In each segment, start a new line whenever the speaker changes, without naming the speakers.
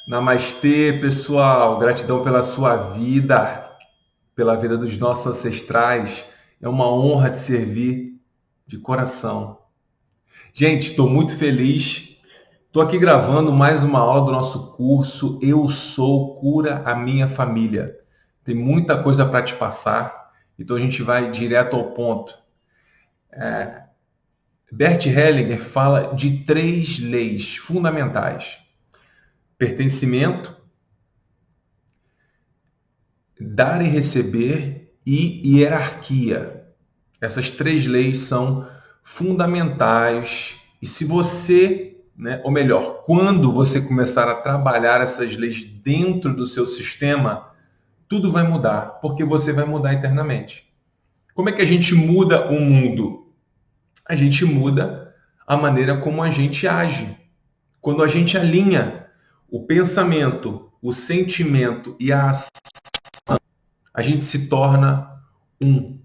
Namastê, pessoal. Gratidão pela sua vida, pela vida dos nossos ancestrais. É uma honra te servir de coração. Gente, estou muito feliz. Estou aqui gravando mais uma aula do nosso curso Eu Sou Cura a Minha Família. Tem muita coisa para te passar, então a gente vai direto ao ponto. Bert Hellinger fala de 3 leis fundamentais: pertencimento, dar e receber e hierarquia. Essas 3 leis são fundamentais e se você, ou melhor, quando você começar a trabalhar essas leis dentro do seu sistema, tudo vai mudar, porque você vai mudar internamente. Como é que a gente muda o mundo? A gente muda a maneira como a gente age. Quando a gente alinha o pensamento, o sentimento e a ação, a gente se torna um.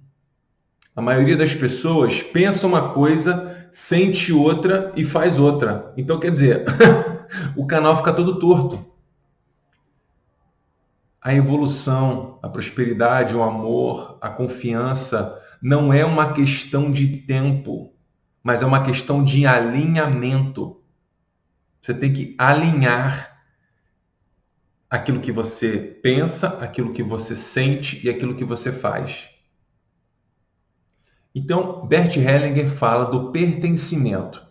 A maioria das pessoas pensa uma coisa, sente outra e faz outra. Então, quer dizer, o canal fica todo torto. A evolução, a prosperidade, o amor, a confiança não é uma questão de tempo, mas é uma questão de alinhamento. Você tem que alinhar aquilo que você pensa, aquilo que você sente e aquilo que você faz. Então, Bert Hellinger fala do pertencimento.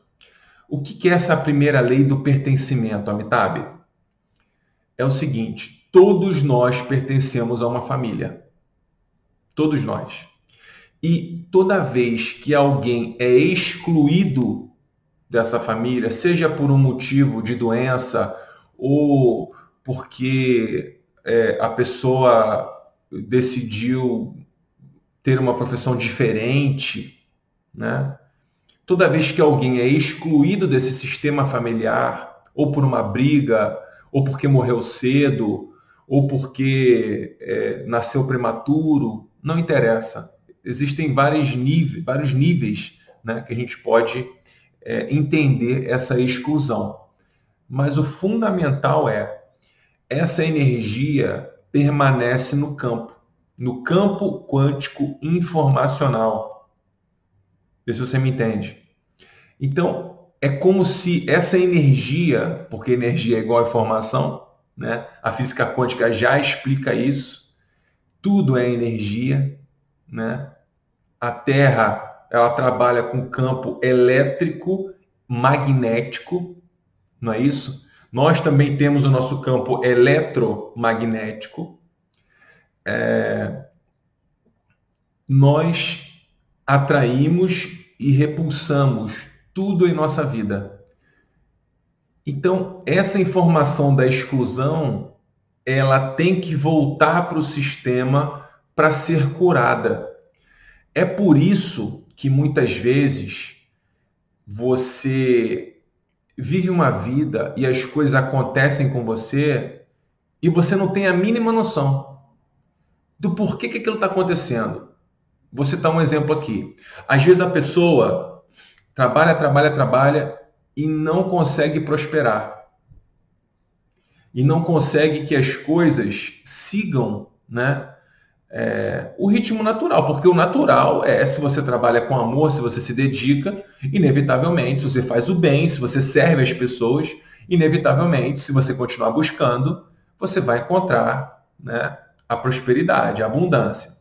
O que é essa primeira lei do pertencimento, Amitabh? É o seguinte: todos nós pertencemos a uma família. Todos nós. E toda vez que alguém é excluído dessa família, seja por um motivo de doença ou porque a pessoa decidiu ter uma profissão diferente, né? Toda vez que alguém é excluído desse sistema familiar, ou por uma briga, ou porque morreu cedo, ou porque nasceu prematuro, não interessa. Existem vários níveis, né, que a gente pode entender essa exclusão. Mas o fundamental essa energia permanece no campo quântico informacional. Vê se você me entende. Então, é como se essa energia, porque energia é igual a informação, né? A física quântica já explica isso. Tudo é energia, né? A Terra, ela trabalha com campo elétrico, magnético, não é isso? Nós também temos o nosso campo eletromagnético. Nós atraímos e repulsamos tudo em nossa vida. Então, essa informação da exclusão, ela tem que voltar para o sistema para ser curada. É por isso que muitas vezes você vive uma vida e as coisas acontecem com você e você não tem a mínima noção do porquê que aquilo está acontecendo. Vou citar um exemplo aqui. Às vezes a pessoa trabalha e não consegue prosperar. E não consegue que as coisas sigam, né, o ritmo natural. Porque o natural se você trabalha com amor, se você se dedica, inevitavelmente, se você faz o bem, se você serve as pessoas, inevitavelmente, se você continuar buscando, você vai encontrar, né, a prosperidade, a abundância.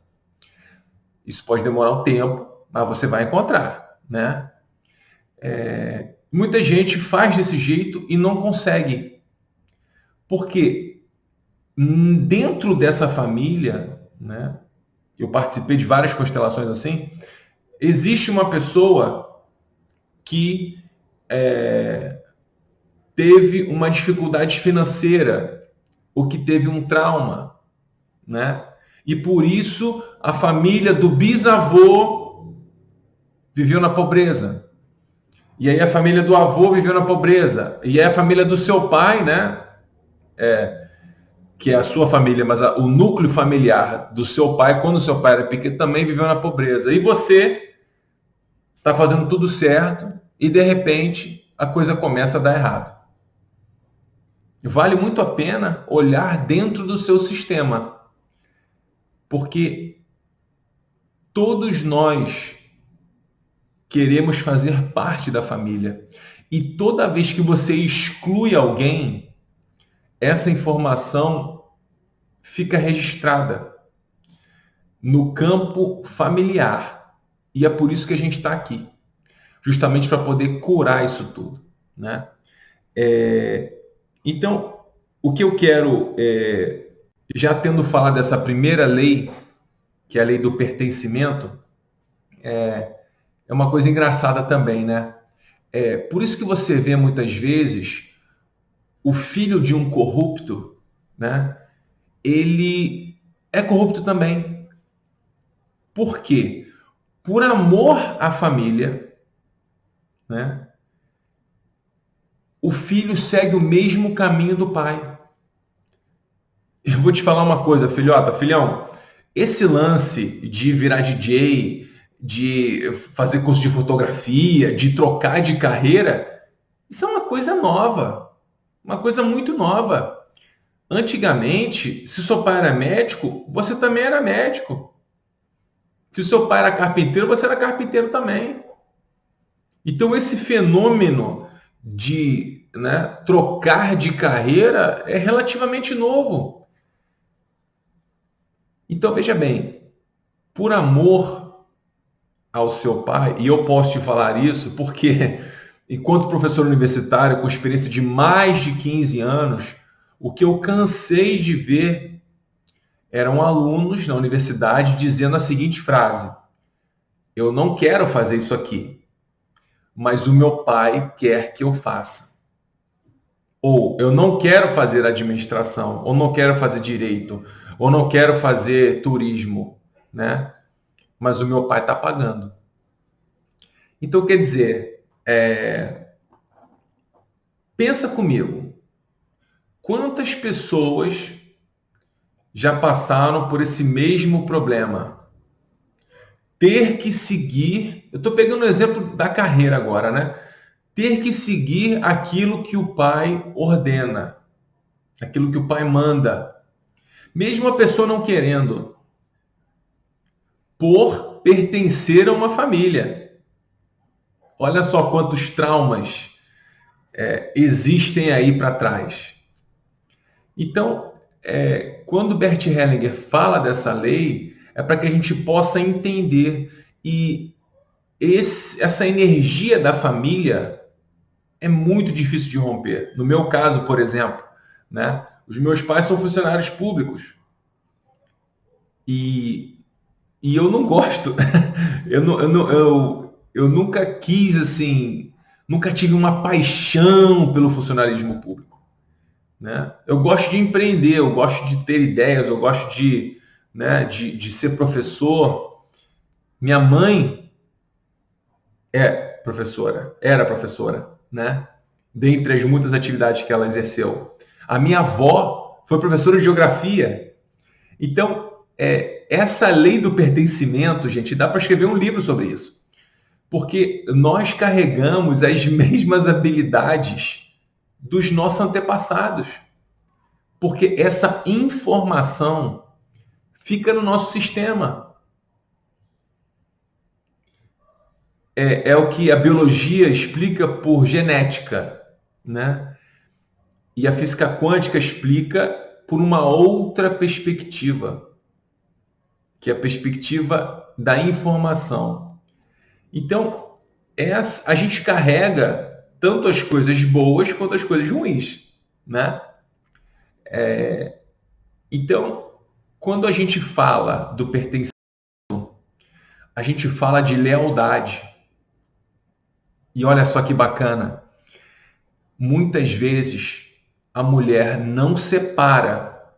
Isso pode demorar um tempo, mas você vai encontrar, né? Muita gente faz desse jeito e não consegue. Porque dentro dessa família, né, eu participei de várias constelações assim, existe uma pessoa que teve uma dificuldade financeira, ou que teve um trauma, né? E por isso a família do bisavô viveu na pobreza. E aí a família do avô viveu na pobreza. E aí a família do seu pai, né? Que é a sua família, mas o núcleo familiar do seu pai, quando o seu pai era pequeno, também viveu na pobreza. E você está fazendo tudo certo e, de repente, a coisa começa a dar errado. vale muito a pena olhar dentro do seu sistema, porque todos nós queremos fazer parte da família. E toda vez que você exclui alguém, essa informação fica registrada no campo familiar. E é por isso que a gente está aqui, justamente para poder curar isso tudo, né? Então, o que eu quero, já tendo falado dessa primeira lei, que é a lei do pertencimento, é uma coisa engraçada também, né? Por isso que você vê muitas vezes o filho de um corrupto, né? Ele é corrupto também. Por quê? Por amor à família, né? O filho segue o mesmo caminho do pai. Eu vou te falar uma coisa, filhota, filhão. Esse lance de virar DJ, de fazer curso de fotografia, de trocar de carreira, isso é uma coisa nova. Uma coisa muito nova. Antigamente, se seu pai era médico, você também era médico. Se seu pai era carpinteiro, você era carpinteiro também. Então, esse fenômeno de, né, trocar de carreira é relativamente novo. Então, veja bem, por amor ao seu pai, e eu posso te falar isso porque, enquanto professor universitário, com experiência de mais de 15 anos, o que eu cansei de ver eram alunos na universidade dizendo a seguinte frase: eu não quero fazer isso aqui, mas o meu pai quer que eu faça. Ou eu não quero fazer administração, ou não quero fazer direito, ou não quero fazer turismo, né? Mas o meu pai está pagando. Então, quer dizer, pensa comigo, quantas pessoas já passaram por esse mesmo problema? Ter que seguir, eu estou pegando o exemplo da carreira agora, né? Ter que seguir aquilo que o pai ordena, aquilo que o pai manda, mesmo a pessoa não querendo, por pertencer a uma família. Olha só quantos traumas existem aí para trás. Então, quando Bert Hellinger fala dessa lei, é para que a gente possa entender. E essa energia da família é muito difícil de romper. No meu caso, por exemplo, né, os meus pais são funcionários públicos. E eu não gosto. Eu nunca quis, assim, nunca tive uma paixão pelo funcionalismo público, né? Eu gosto de empreender, eu gosto de ter ideias, eu gosto de, né, de ser professor. Minha mãe era professora, né? Dentre as muitas atividades que ela exerceu. A minha avó foi professora de geografia. Então, essa lei do pertencimento, gente, dá para escrever um livro sobre isso. Porque nós carregamos as mesmas habilidades dos nossos antepassados. Porque essa informação fica no nosso sistema. É o que a biologia explica por genética, né? E a física quântica explica por uma outra perspectiva, que é a perspectiva da informação. Então, a gente carrega tanto as coisas boas quanto as coisas ruins, né? Então, quando a gente fala do pertencimento, a gente fala de lealdade. E olha só que bacana. Muitas vezes a mulher não separa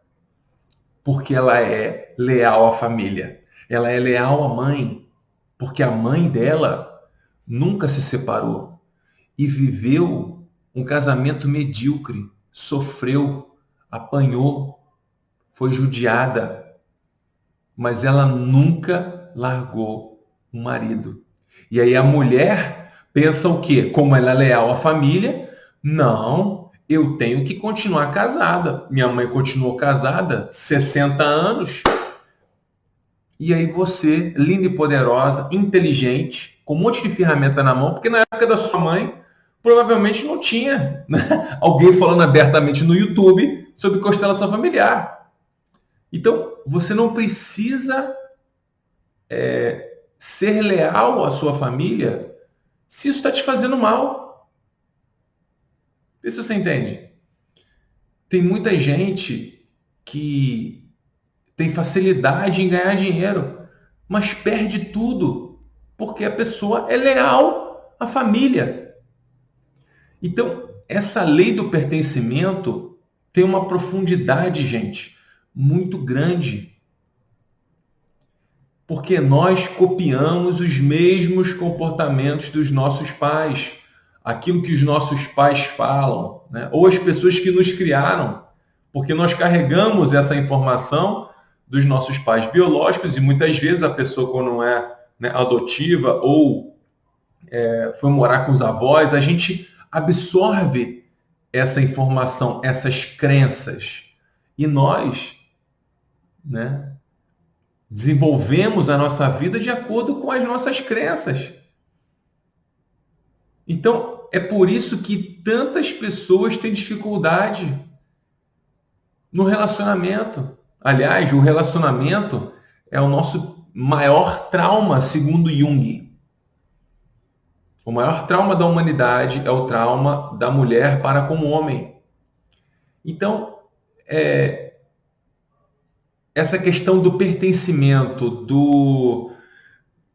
porque ela é leal à família. Ela é leal à mãe porque a mãe dela nunca se separou e viveu um casamento medíocre, sofreu, apanhou, foi judiada, mas ela nunca largou o marido. E aí a mulher pensa o quê? Como ela é leal à família, não, eu tenho que continuar casada. Minha mãe continuou casada 60 anos. E aí você, linda e poderosa, inteligente, com um monte de ferramenta na mão, porque na época da sua mãe, provavelmente não tinha, né, alguém falando abertamente no YouTube sobre constelação familiar. Então, você não precisa ser leal à sua família se isso está te fazendo mal. Vê se você entende. Tem muita gente que tem facilidade em ganhar dinheiro, mas perde tudo, porque a pessoa é leal à família. Então, essa lei do pertencimento tem uma profundidade, gente, muito grande. Porque nós copiamos os mesmos comportamentos dos nossos pais, aquilo que os nossos pais falam, né? Ou as pessoas que nos criaram, porque nós carregamos essa informação dos nossos pais biológicos e muitas vezes a pessoa, quando não é, né, adotiva ou foi morar com os avós, a gente absorve essa informação, essas crenças. E nós, né, desenvolvemos a nossa vida de acordo com as nossas crenças. Então, é por isso que tantas pessoas têm dificuldade no relacionamento. Aliás, o relacionamento é o nosso maior trauma, segundo Jung. O maior trauma da humanidade é o trauma da mulher para com o homem. Então, essa questão do pertencimento,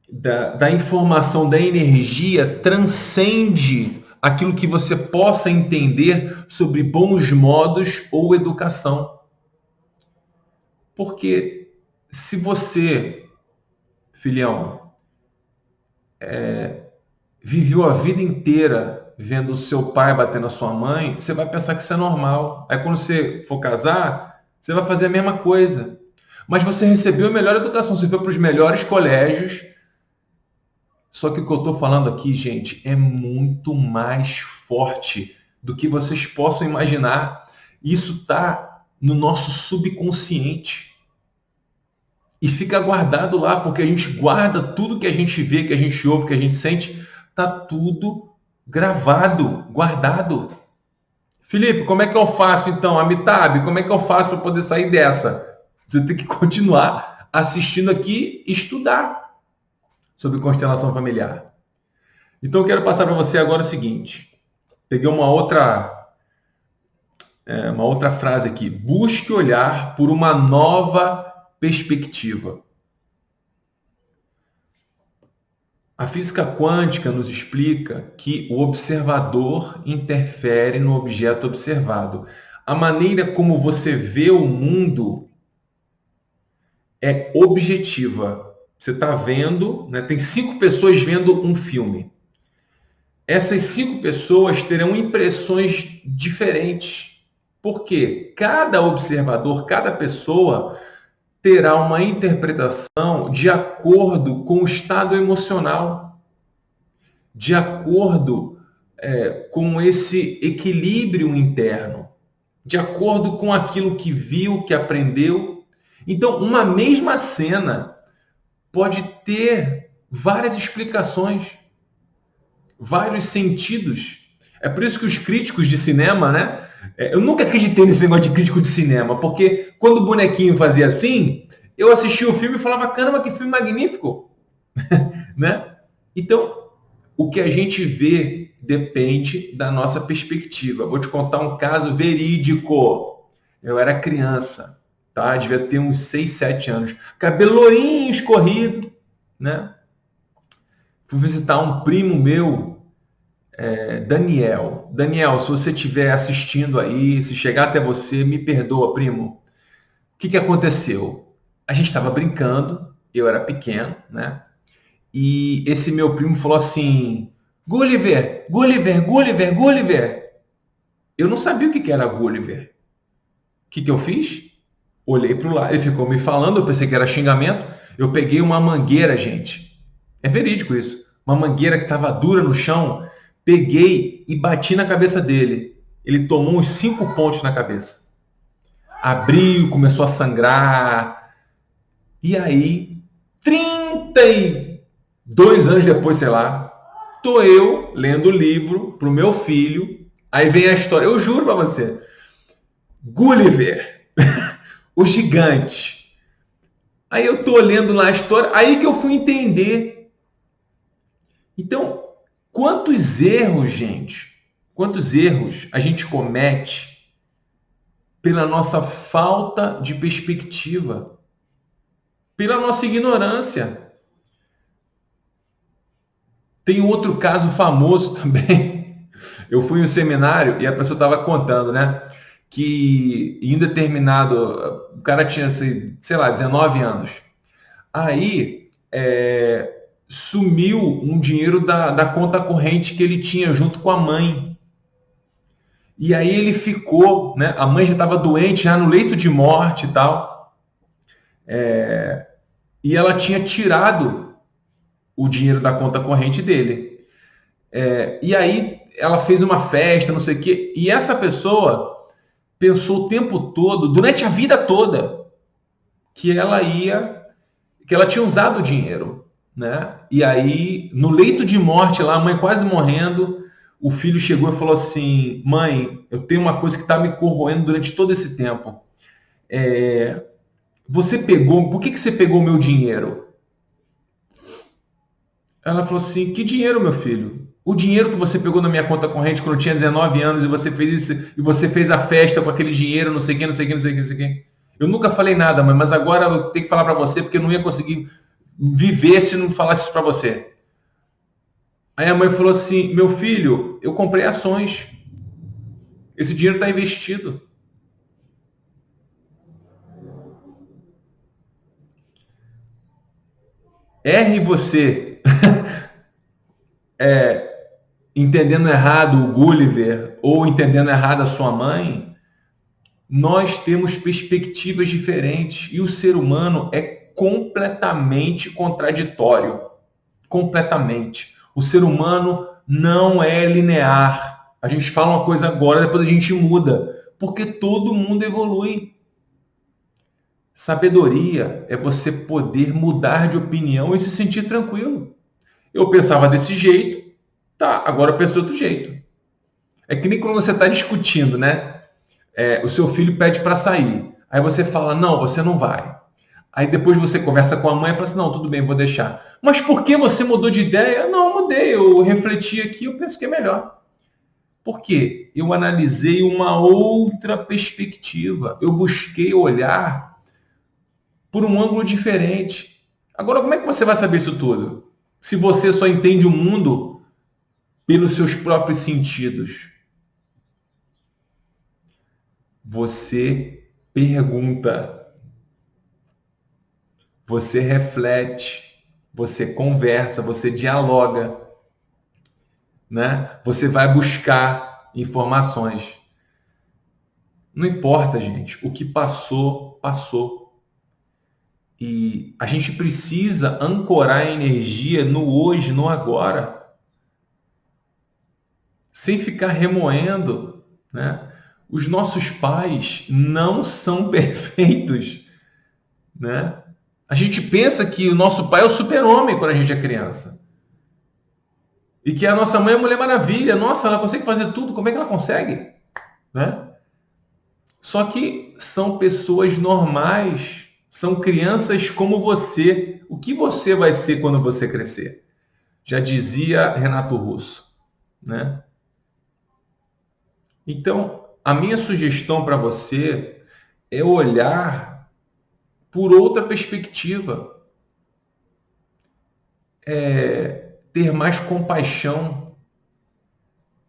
da informação, da energia, transcende aquilo que você possa entender sobre bons modos ou educação. Porque se você, filhão, viveu a vida inteira vendo o seu pai bater na sua mãe, você vai pensar que isso é normal. Aí quando você for casar, você vai fazer a mesma coisa. Mas você recebeu a melhor educação, você foi para os melhores colégios. Só que o que eu estou falando aqui, gente, é muito mais forte do que vocês possam imaginar. Isso está no nosso subconsciente. E fica guardado lá, porque a gente guarda tudo que a gente vê, que a gente ouve, que a gente sente. Está tudo gravado, guardado. Felipe, como é que eu faço então? Amitabh, como é que eu faço para poder sair dessa? Você tem que continuar assistindo aqui e estudar sobre constelação familiar. Então eu quero passar para você agora o seguinte. Peguei uma outra frase aqui. Busque olhar por uma nova perspectiva. A física quântica nos explica que o observador interfere no objeto observado. A maneira como você vê o mundo é objetiva. Você está vendo, né? Tem 5 pessoas vendo um filme. Essas 5 pessoas terão impressões diferentes. Porque cada observador, cada pessoa terá uma interpretação de acordo com o estado emocional, de acordo com esse equilíbrio interno, de acordo com aquilo que viu, que aprendeu. Então, uma mesma cena pode ter várias explicações, vários sentidos. É por isso que os críticos de cinema, né? Eu nunca acreditei nesse negócio de crítico de cinema, porque quando o bonequinho fazia assim, eu assistia o filme e falava, caramba, que filme magnífico. Né? Então, o que a gente vê depende da nossa perspectiva. Vou te contar um caso verídico. Eu era criança, tá? Devia ter uns 6, 7 anos. Cabelo lourinho, escorrido, né? Fui visitar um primo meu, Daniel. Daniel, se você estiver assistindo aí, se chegar até você, me perdoa, primo. O que aconteceu? A gente estava brincando, eu era pequeno, né? E esse meu primo falou assim, Gulliver, Gulliver, Gulliver, Gulliver. Eu não sabia o que era Gulliver. O que eu fiz? Olhei para o lado, ele ficou me falando, eu pensei que era xingamento. Eu peguei uma mangueira, gente. É verídico isso. Uma mangueira que estava dura no chão, peguei e bati na cabeça dele. Ele tomou uns 5 pontos na cabeça. Abriu, começou a sangrar. E aí, 32 anos depois, sei lá, tô eu lendo o livro pro meu filho. Aí vem a história. Eu juro pra você. Gulliver, o gigante. Aí eu tô lendo lá a história. Aí que eu fui entender. Então, quantos erros, gente? Quantos erros a gente comete pela nossa falta de perspectiva, pela nossa ignorância. Tem um outro caso famoso também. Eu fui em um seminário e a pessoa estava contando, né? Que em determinado... O cara tinha, sei lá, 19 anos. Aí, sumiu um dinheiro da conta corrente que ele tinha junto com a mãe. E aí ele ficou, né? A mãe já estava doente, já no leito de morte e tal. E ela tinha tirado o dinheiro da conta corrente dele. E aí ela fez uma festa, não sei o quê. E essa pessoa pensou o tempo todo, durante a vida toda, que ela tinha usado o dinheiro, né? E aí, no leito de morte lá, a mãe quase morrendo, o filho chegou e falou assim: mãe, eu tenho uma coisa que está me corroendo durante todo esse tempo. Por que você pegou o meu dinheiro? Ela falou assim: que dinheiro, meu filho? O dinheiro que você pegou na minha conta corrente quando eu tinha 19 anos e você fez isso, e você fez a festa com aquele dinheiro, não sei o que, não sei o que, não sei o que, não sei o que. Eu nunca falei nada, mãe, mas agora eu tenho que falar para você porque eu não ia conseguir viver se não falasse isso para você. Aí a mãe falou assim: meu filho, eu comprei ações. Esse dinheiro está investido. Erre você entendendo errado o Gulliver ou entendendo errado a sua mãe, nós temos perspectivas diferentes e o ser humano é completamente contraditório. Completamente. O ser humano não é linear. A gente fala uma coisa agora, depois a gente muda, porque todo mundo evolui. Sabedoria é você poder mudar de opinião e se sentir tranquilo. Eu pensava desse jeito, tá, agora eu penso de outro jeito. É que nem quando você está discutindo, né? O seu filho pede para sair. Aí você fala: não, você não vai. Aí depois você conversa com a mãe e fala assim: não, tudo bem, vou deixar. Mas por que você mudou de ideia? Não, mudei, eu refleti aqui, eu penso que é melhor. Por quê? Eu analisei uma outra perspectiva. Eu busquei olhar por um ângulo diferente. Agora, como é que você vai saber isso tudo? Se você só entende o mundo pelos seus próprios sentidos. Você pergunta, você reflete, você conversa, você dialoga, né? Você vai buscar informações. Não importa, gente, o que passou, passou. E a gente precisa ancorar a energia no hoje, no agora, sem ficar remoendo, né? Os nossos pais não são perfeitos, né? A gente pensa que o nosso pai é o super-homem quando a gente é criança. E que a nossa mãe é a Mulher Maravilha. Nossa, ela consegue fazer tudo. Como é que ela consegue? Né? Só que são pessoas normais. São crianças como você. O que você vai ser quando você crescer? Já dizia Renato Russo, né? Então, a minha sugestão para você é olhar por outra perspectiva. Ter mais compaixão.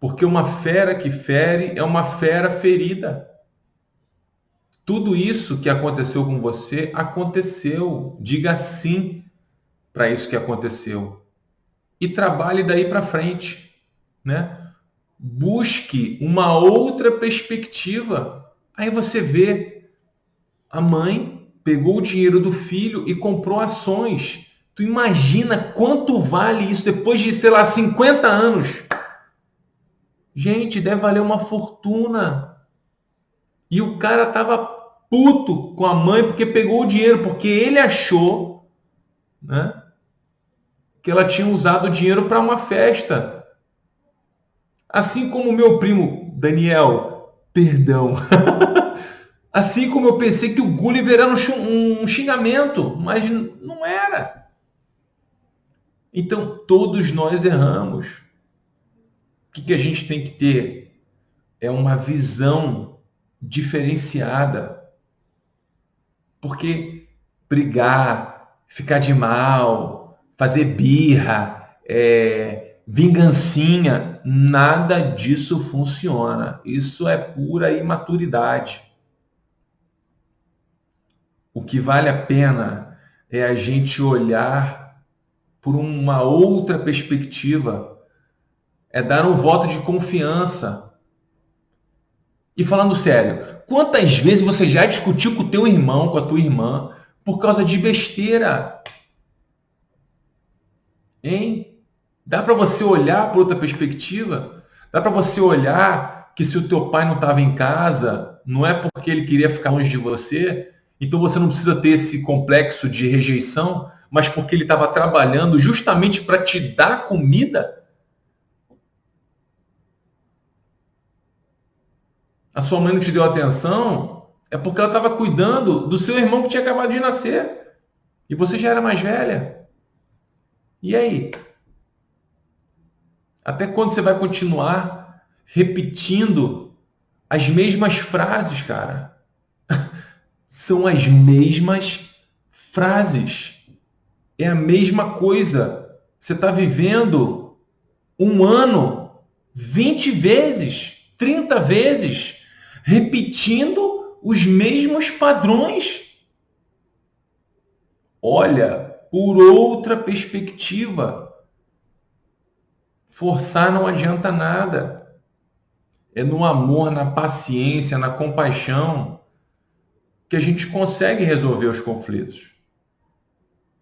Porque uma fera que fere é uma fera ferida. Tudo isso que aconteceu com você, aconteceu. Diga sim para isso que aconteceu. E trabalhe daí para frente, né? Busque uma outra perspectiva. Aí você vê, a mãe pegou o dinheiro do filho e comprou ações. Tu imagina quanto vale isso depois de, sei lá, 50 anos. Gente, deve valer uma fortuna. E o cara tava puto com a mãe porque pegou o dinheiro, porque ele achou, né, que ela tinha usado o dinheiro para uma festa. Assim como o meu primo Daniel, perdão. Assim como eu pensei que o Gulliver era um xingamento, mas não era. Então, todos nós erramos. O que a gente tem que ter é uma visão diferenciada. Porque brigar, ficar de mal, fazer birra, vingancinha, nada disso funciona. Isso é pura imaturidade. O que vale a pena é a gente olhar por uma outra perspectiva, é dar um voto de confiança. E falando sério, quantas vezes você já discutiu com o teu irmão, com a tua irmã, por causa de besteira? Hein? Dá para você olhar por outra perspectiva? Dá para você olhar que se o teu pai não estava em casa, não é porque ele queria ficar longe de você, então você não precisa ter esse complexo de rejeição, mas porque ele estava trabalhando justamente para te dar comida? A sua mãe não te deu atenção, é porque ela estava cuidando do seu irmão que tinha acabado de nascer. E você já era mais velha. E aí? Até quando você vai continuar repetindo as mesmas frases, cara? São as mesmas frases. É a mesma coisa. Você está vivendo um ano 20 vezes, 30 vezes, repetindo os mesmos padrões. Olha, por outra perspectiva. Forçar não adianta nada. É no amor, na paciência, na compaixão que a gente consegue resolver os conflitos.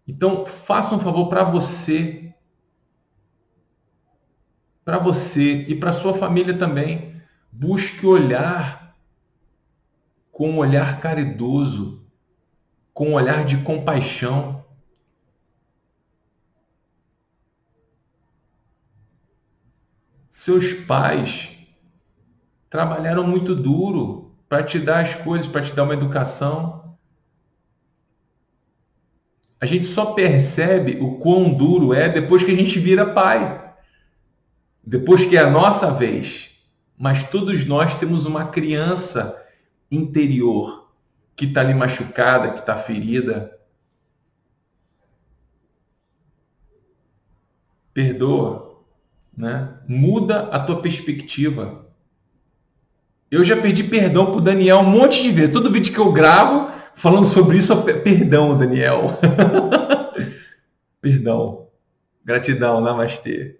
Então, faça um favor para você e para sua família também. Busque olhar com um olhar caridoso, com um olhar de compaixão. Seus pais trabalharam muito duro para te dar as coisas, para te dar uma educação. A gente só percebe o quão duro é depois que a gente vira pai. Depois que é a nossa vez. Mas todos nós temos uma criança interior que está ali machucada, que está ferida. Perdoa, né? Muda a tua perspectiva. Eu já pedi perdão pro Daniel um monte de vezes. Todo vídeo que eu gravo falando sobre isso, perdão, Daniel. Perdão. Gratidão, namastê.